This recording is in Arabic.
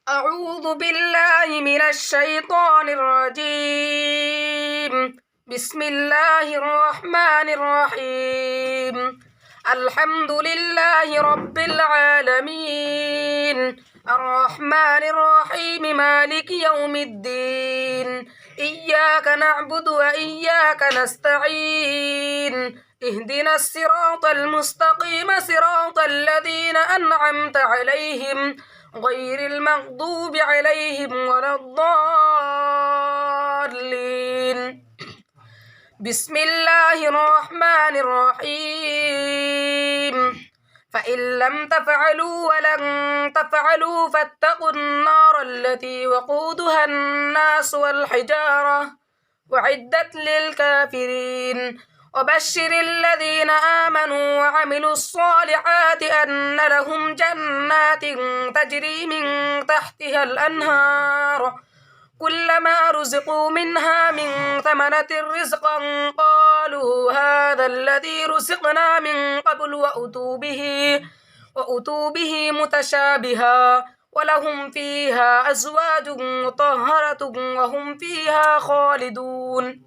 أعوذ بالله من الشيطان الرجيم. بسم الله الرحمن الرحيم. الحمد لله رب العالمين، الرحمن الرحيم، مالك يوم الدين. إياك نعبد وإياك نستعين. اهدنا الصراط المستقيم، صراط الذين أنعمت عليهم غير المغضوب عليهم ولا الضالين. بسم الله الرحمن الرحيم. فإن لم تفعلوا ولن تفعلوا فاتقوا النار التي وقودها الناس والحجارة، أعدت للكافرين. وبشر الذين آمنوا وعملوا الصالحات أن لهم جنات تجري من تحتها الأنهار، كلما رزقوا منها من ثمرة رزقا قالوا هذا الذي رزقنا من قبل وأتوا به متشابها، ولهم فيها أزواج مطهرة وهم فيها خالدون.